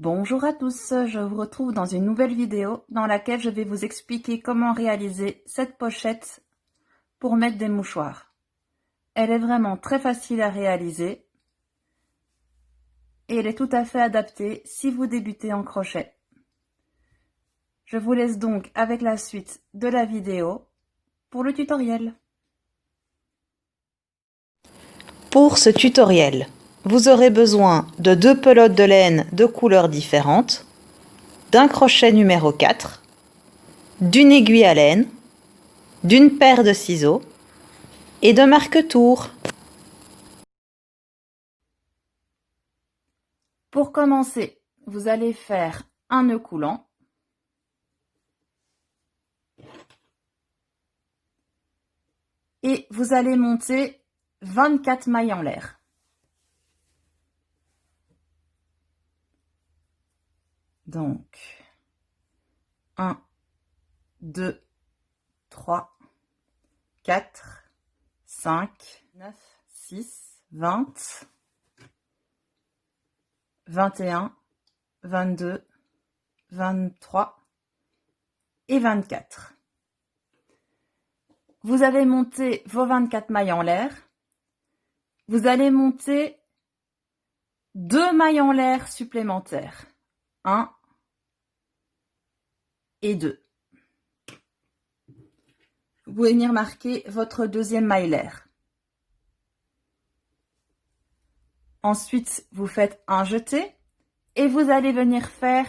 Bonjour à tous, je vous retrouve dans une nouvelle vidéo dans laquelle je vais vous expliquer comment réaliser cette pochette pour mettre des mouchoirs. Elle est vraiment très facile à réaliser et elle est tout à fait adaptée si vous débutez en crochet. Je vous laisse donc avec la suite de la vidéo pour le tutoriel. Pour ce tutoriel, vous aurez besoin de 2 pelotes de laine de couleurs différentes, d'un crochet numéro 4, d'une aiguille à laine, d'une paire de ciseaux et de marque-tours. Pour commencer, vous allez faire un nœud coulant. Et vous allez monter 24 mailles en l'air. Donc, 1, 2, 3, 4, 5, 9, 6, 20, 21, 22, 23 et 24. Vous avez monté vos 24 mailles en l'air. Vous allez monter 2 mailles en l'air supplémentaires. 1 et 2. Vous pouvez venir marquer votre deuxième maille l'air. Ensuite, vous faites un jeté et vous allez venir faire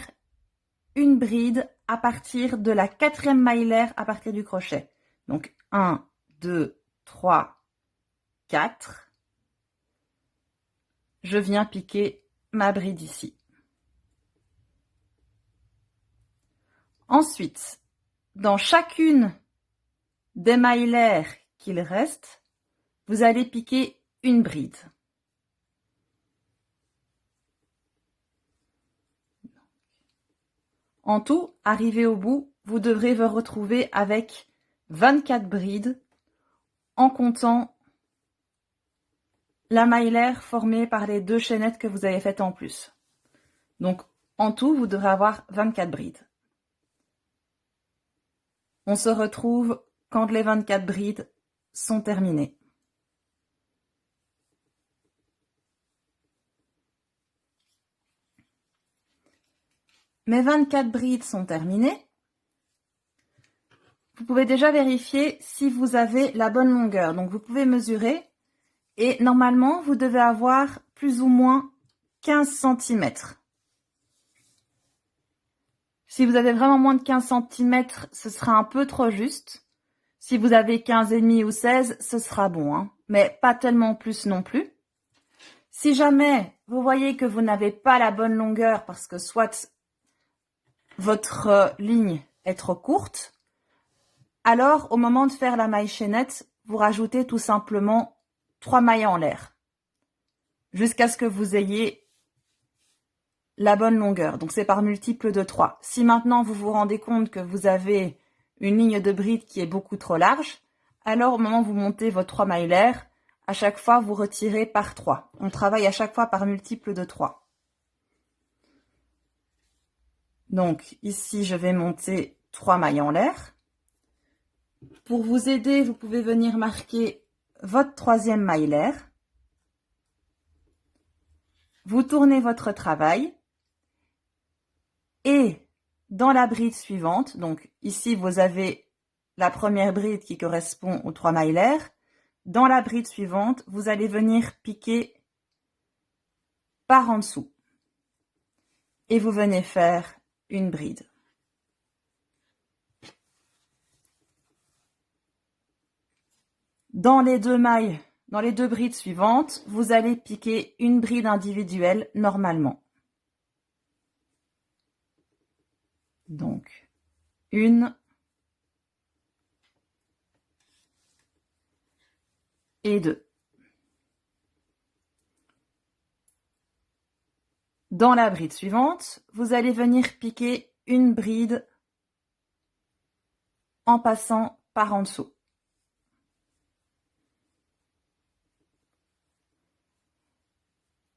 une bride à partir de la 4e maille l'air à partir du crochet. Donc 1, 2, 3, 4. Je viens piquer ma bride ici. Ensuite, dans chacune des mailles l'air qu'il reste, vous allez piquer une bride. En tout, arrivé au bout, vous devrez vous retrouver avec 24 brides en comptant la maille l'air formée par les 2 chaînettes que vous avez faites en plus. Donc, en tout, vous devrez avoir 24 brides. On se retrouve quand les 24 brides sont terminées. Mes 24 brides sont terminées. Vous pouvez déjà vérifier si vous avez la bonne longueur. Donc, vous pouvez mesurer. Et normalement, vous devez avoir plus ou moins 15 cm. Si vous avez vraiment moins de 15 cm, ce sera un peu trop juste. Si vous avez 15,5 ou 16, ce sera bon, hein, mais pas tellement plus non plus. Si jamais vous voyez que vous n'avez pas la bonne longueur parce que soit votre ligne est trop courte, alors au moment de faire la maille chaînette, vous rajoutez tout simplement 3 mailles en l'air jusqu'à ce que vous ayez la bonne longueur. Donc c'est par multiple de 3. Si maintenant vous vous rendez compte que vous avez une ligne de bride qui est beaucoup trop large, alors au moment où vous montez vos 3 mailles l'air, à chaque fois vous retirez par 3. On travaille à chaque fois par multiple de 3. Donc ici je vais monter 3 mailles en l'air. Pour vous aider, vous pouvez venir marquer votre 3e maille l'air. Vous tournez votre travail. Et dans la bride suivante, donc ici vous avez la première bride qui correspond aux 3 mailles l'air. Dans la bride suivante, vous allez venir piquer par en dessous. Et vous venez faire une bride. Dans les 2 mailles, dans les 2 brides suivantes, vous allez piquer une bride individuelle normalement. Donc, 1 et 2. Dans la bride suivante, vous allez venir piquer une bride en passant par en dessous.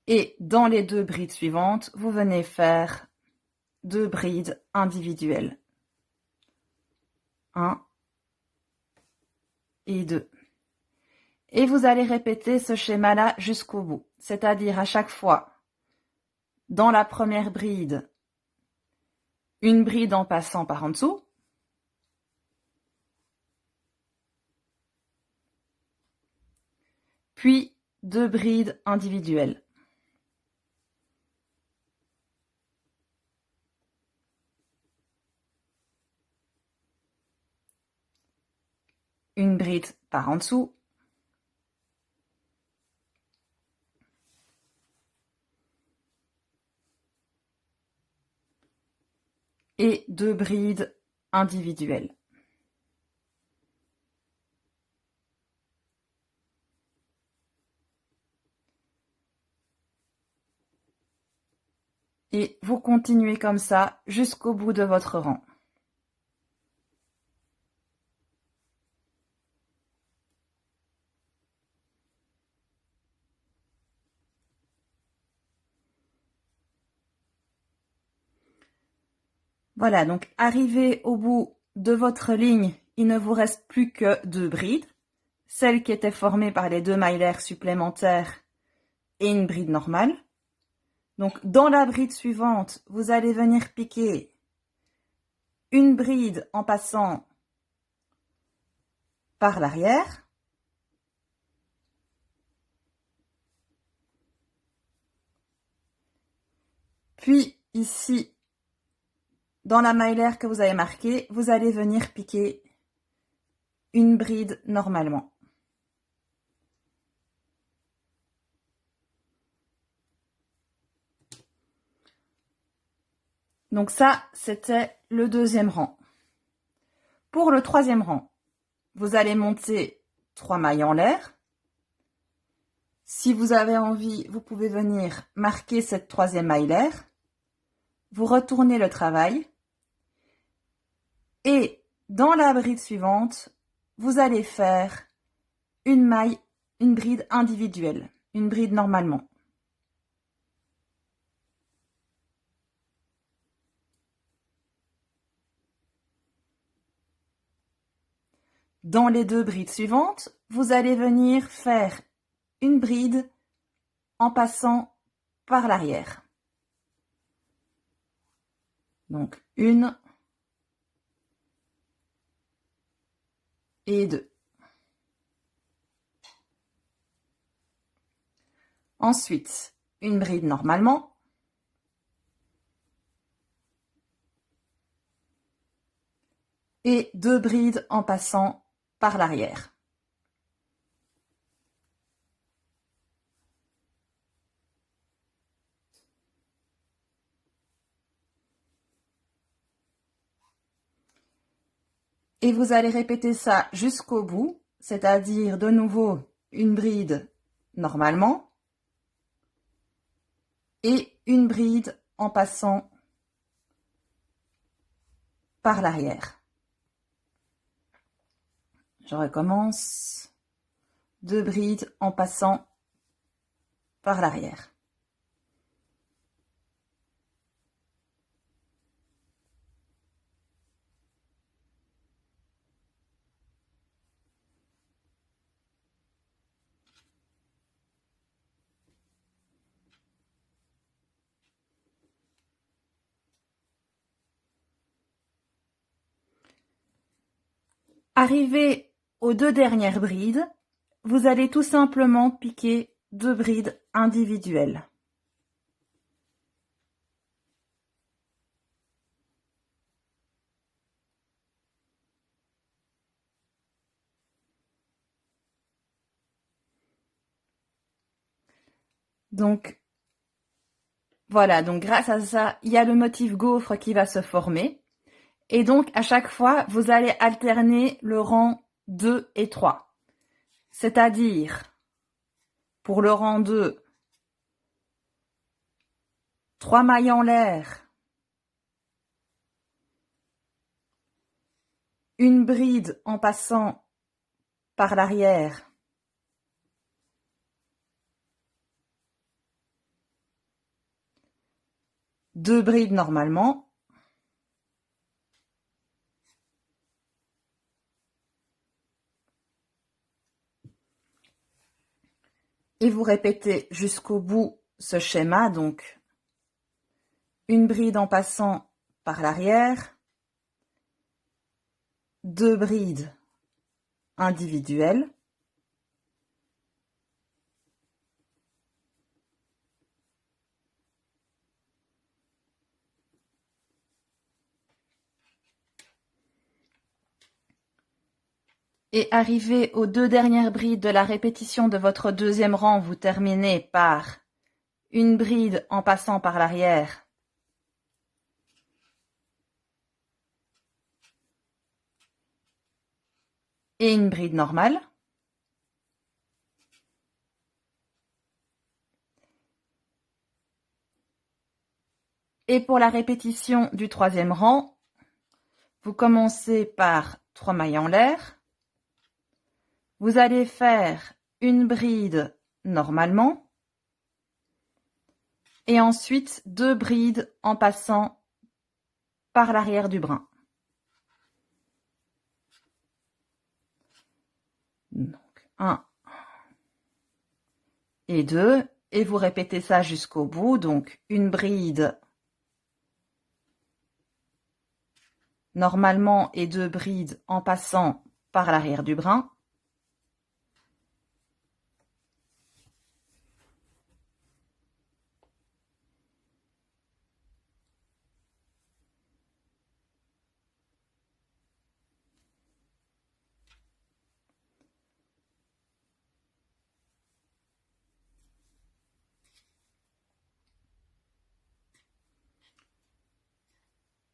Et dans les 2 brides suivantes, vous venez faire 2 brides individuelles. 1 et 2. Et vous allez répéter ce schéma-là jusqu'au bout. C'est-à-dire à chaque fois, dans la première bride, une bride en passant par en dessous. Puis 2 brides individuelles. Une bride par en dessous. Et 2 brides individuelles. Et vous continuez comme ça jusqu'au bout de votre rang. Voilà, donc arrivé au bout de votre ligne, il ne vous reste plus que 2 brides, celle qui était formée par les 2 maillets supplémentaires et une bride normale. Donc dans la bride suivante, vous allez venir piquer une bride en passant par l'arrière. Puis ici, dans la maillère que vous avez marquée, vous allez venir piquer une bride normalement. Donc ça, c'était le deuxième rang. Pour le troisième rang, vous allez monter 3 mailles en l'air. Si vous avez envie, vous pouvez venir marquer cette troisième maille l'air. Vous retournez le travail. Et dans la bride suivante, vous allez faire une bride individuelle, une bride normalement. Dans les 2 brides suivantes, vous allez venir faire une bride en passant par l'arrière. Donc 1 et 2. Ensuite, une bride normalement. Et 2 brides en passant par l'arrière. Et vous allez répéter ça jusqu'au bout, c'est-à-dire de nouveau une bride normalement et une bride en passant par l'arrière. Je recommence. 2 brides en passant par l'arrière. Arrivé aux 2 dernières brides, vous allez tout simplement piquer 2 brides individuelles. Donc, voilà, donc grâce à ça, il y a le motif gaufre qui va se former. Et donc, à chaque fois, vous allez alterner le rang 2 et 3. C'est-à-dire, pour le rang 2, 3 mailles en l'air, une bride en passant par l'arrière, deux brides normalement, Et vous répétez jusqu'au bout ce schéma, donc une bride en passant par l'arrière, 2 brides individuelles, et arrivé aux 2 dernières brides de la répétition de votre deuxième rang, vous terminez par une bride en passant par l'arrière, et une bride normale. Et pour la répétition du troisième rang, vous commencez par 3 mailles en l'air. Vous allez faire une bride normalement et ensuite 2 brides en passant par l'arrière du brin. Donc 1 et 2 et vous répétez ça jusqu'au bout. Donc une bride normalement et 2 brides en passant par l'arrière du brin.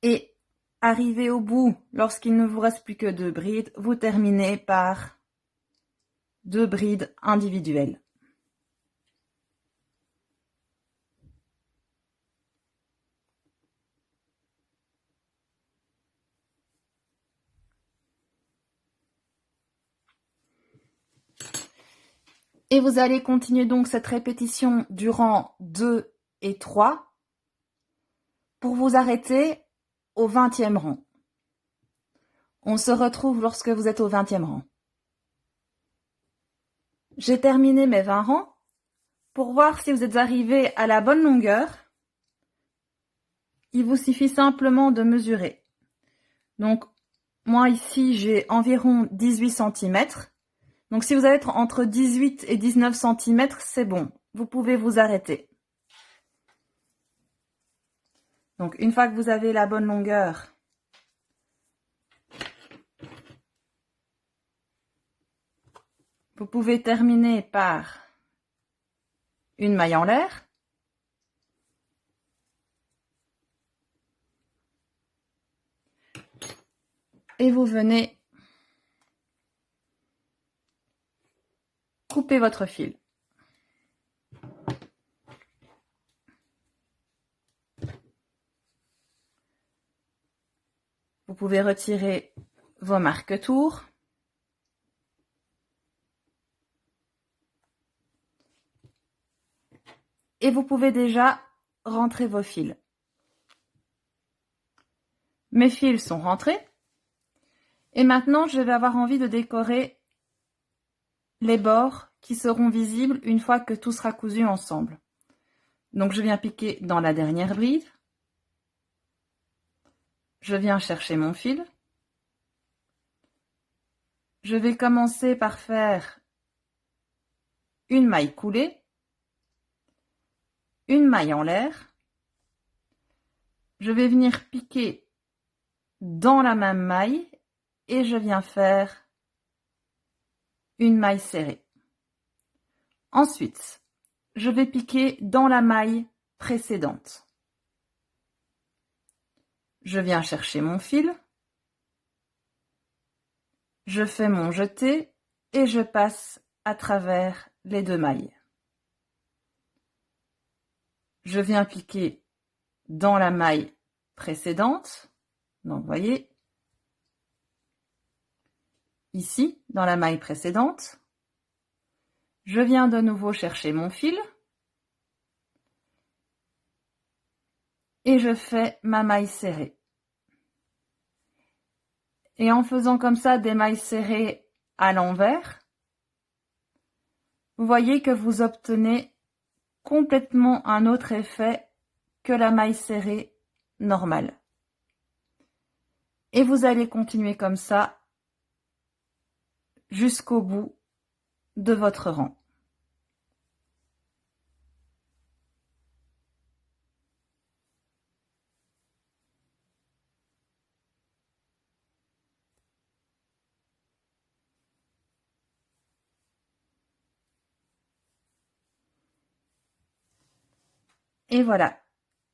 Et arrivé au bout, lorsqu'il ne vous reste plus que 2 brides, vous terminez par 2 brides individuelles. Et vous allez continuer donc cette répétition durant 2 et 3 pour vous arrêter au 20e rang. On se retrouve lorsque vous êtes au 20e rang. J'ai terminé mes 20 rangs. Pour voir si vous êtes arrivé à la bonne longueur, il vous suffit simplement de mesurer. Donc, moi ici, j'ai environ 18 cm. Donc, si vous allez être entre 18 et 19 cm, c'est bon. Vous pouvez vous arrêter. Donc, une fois que vous avez la bonne longueur, vous pouvez terminer par une maille en l'air. Et vous venez couper votre fil. Vous pouvez retirer vos marque-tours. Et vous pouvez déjà rentrer vos fils. Mes fils sont rentrés. Et maintenant, je vais avoir envie de décorer les bords qui seront visibles une fois que tout sera cousu ensemble. Donc, je viens piquer dans la dernière bride. Je viens chercher mon fil. Je vais commencer par faire une maille coulée, une maille en l'air. Je vais venir piquer dans la même maille et je viens faire une maille serrée. Ensuite, je vais piquer dans la maille précédente. Je viens chercher mon fil. Je fais mon jeté et je passe à travers les 2 mailles. Je viens piquer dans la maille précédente. Donc, vous voyez, ici, dans la maille précédente, je viens de nouveau chercher mon fil et je fais ma maille serrée. Et en faisant comme ça des mailles serrées à l'envers, vous voyez que vous obtenez complètement un autre effet que la maille serrée normale. Et vous allez continuer comme ça jusqu'au bout de votre rang. Et voilà,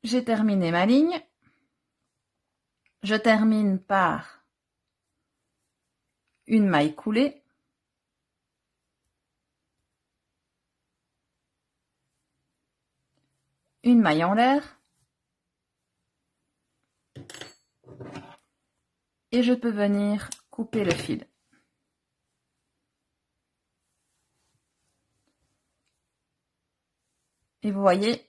j'ai terminé ma ligne. Je termine par une maille coulée. Une maille en l'air. Et je peux venir couper le fil. Et vous voyez,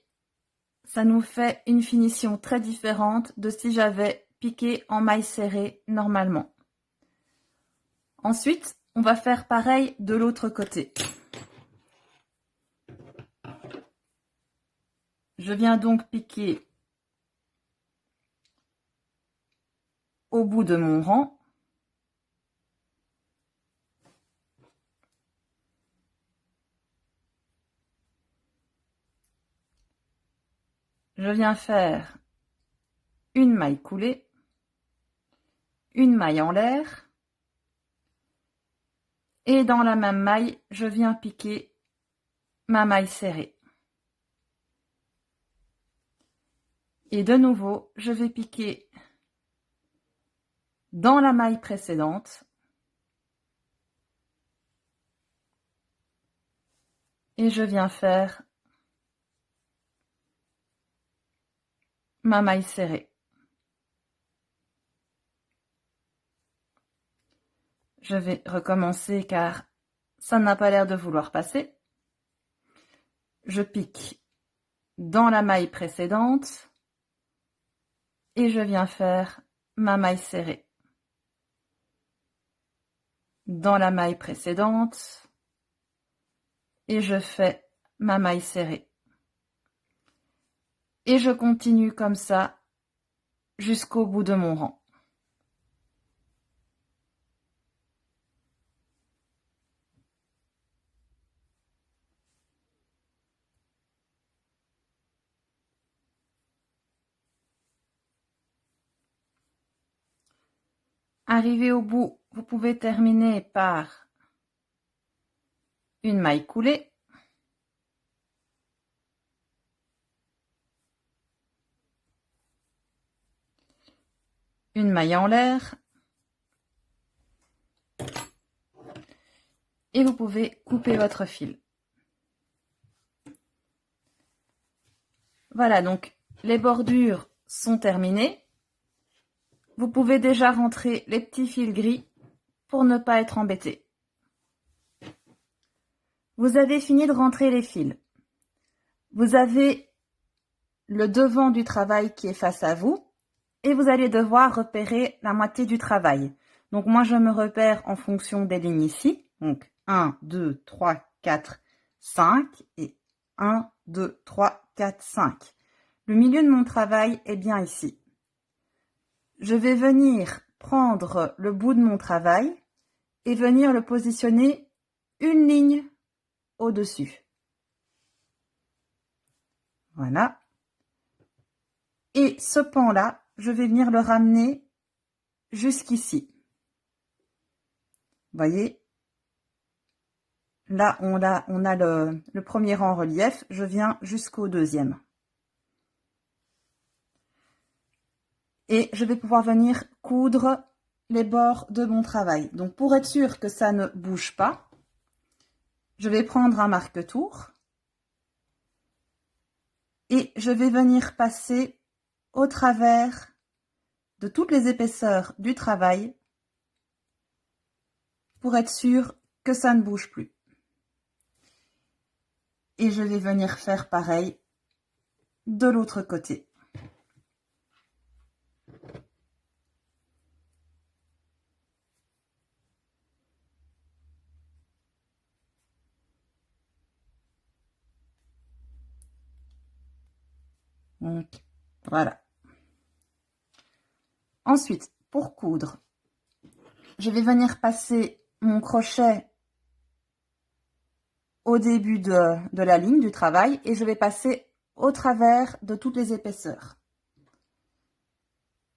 ça nous fait une finition très différente de si j'avais piqué en maille serrée normalement. Ensuite, on va faire pareil de l'autre côté. Je viens donc piquer au bout de mon rang. Je viens faire une maille coulée, une maille en l'air, et dans la même maille, je viens piquer ma maille serrée. Et de nouveau, je vais piquer dans la maille précédente et je viens faire ma maille serrée. Je vais recommencer car ça n'a pas l'air de vouloir passer. Je pique dans la maille précédente et je viens faire ma maille serrée. Dans la maille précédente et je fais ma maille serrée. Et je continue comme ça jusqu'au bout de mon rang. Arrivé au bout, vous pouvez terminer par une maille coulée, une maille en l'air et vous pouvez couper votre fil. Voilà, donc les bordures sont terminées. Vous pouvez déjà rentrer les petits fils gris pour ne pas être embêté. Vous avez fini de rentrer les fils. Vous avez le devant du travail qui est face à vous et vous allez devoir repérer la moitié du travail. Donc moi je me repère en fonction des lignes ici. Donc 1, 2, 3, 4, 5 et 1, 2, 3, 4, 5. Le milieu de mon travail est bien ici. Je vais venir prendre le bout de mon travail et venir le positionner une ligne au-dessus. Voilà. Et ce pan-là, je vais venir le ramener jusqu'ici. Vous voyez, là, on a le premier rang en relief. Je viens jusqu'au deuxième. Et je vais pouvoir venir coudre les bords de mon travail. Donc, pour être sûr que ça ne bouge pas, je vais prendre un marque-tour et je vais venir passer au travers de toutes les épaisseurs du travail pour être sûr que ça ne bouge plus. Et je vais venir faire pareil de l'autre côté. Donc, voilà. Ensuite, pour coudre, je vais venir passer mon crochet au début de la ligne du travail et je vais passer au travers de toutes les épaisseurs.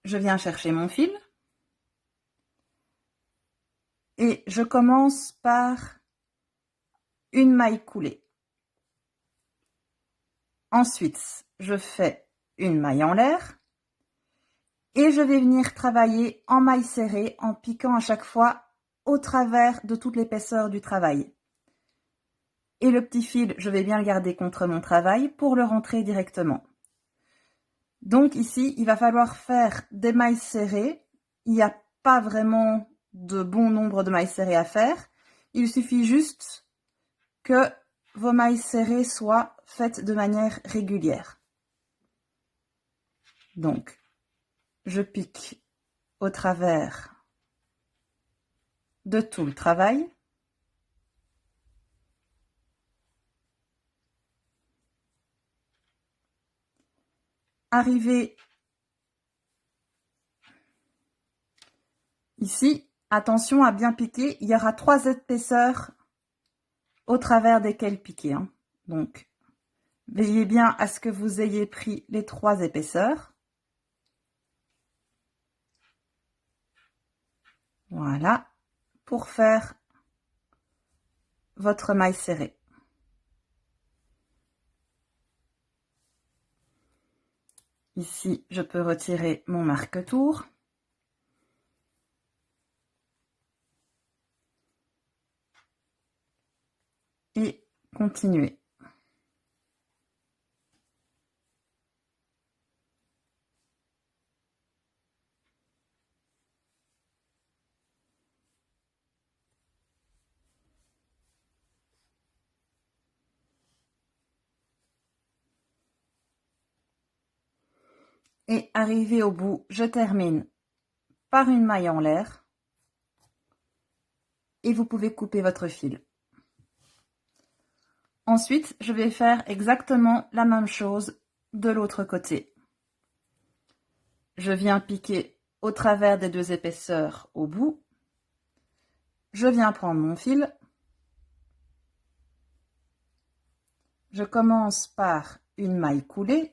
Je viens chercher mon fil et je commence par une maille coulée. Ensuite, je fais une maille en l'air et je vais venir travailler en maille serrée en piquant à chaque fois au travers de toute l'épaisseur du travail. Et le petit fil, je vais bien le garder contre mon travail pour le rentrer directement. Donc ici, il va falloir faire des mailles serrées. Il n'y a pas vraiment de bon nombre de mailles serrées à faire. Il suffit juste que vos mailles serrées soient faites de manière régulière. Donc, je pique au travers de tout le travail. Arrivé ici, attention à bien piquer, il y aura 3 épaisseurs au travers desquelles piquer. Hein. Donc, veillez bien à ce que vous ayez pris les 3 épaisseurs. Voilà, pour faire votre maille serrée. Ici, je peux retirer mon marque-tour. Et continuer. Et arrivé au bout, je termine par une maille en l'air. Et vous pouvez couper votre fil. Ensuite, je vais faire exactement la même chose de l'autre côté. Je viens piquer au travers des 2 épaisseurs au bout. Je viens prendre mon fil. Je commence par une maille coulée,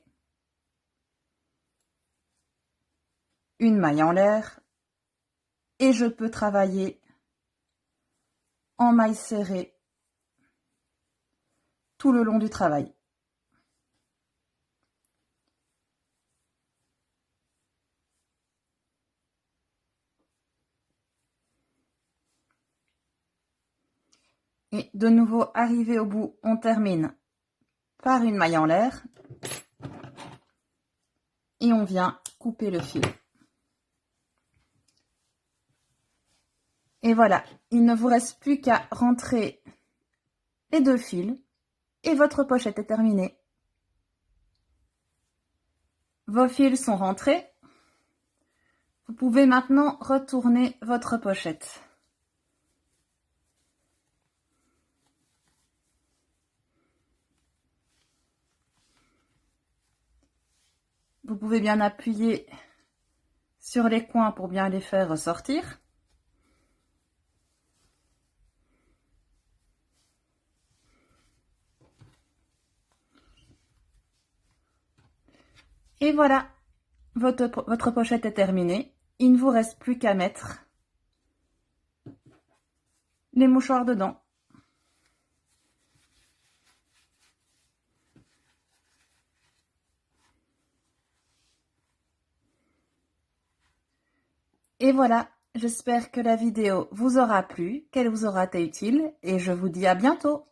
une maille en l'air et je peux travailler en maille serrée tout le long du travail. Et de nouveau, arrivé au bout, on termine par une maille en l'air et on vient couper le fil. Et voilà, il ne vous reste plus qu'à rentrer les 2 fils et votre pochette est terminée. Vos fils sont rentrés. Vous pouvez maintenant retourner votre pochette. Vous pouvez bien appuyer sur les coins pour bien les faire ressortir. Et voilà, votre pochette est terminée. Il ne vous reste plus qu'à mettre les mouchoirs dedans. Et voilà, j'espère que la vidéo vous aura plu, qu'elle vous aura été utile et je vous dis à bientôt.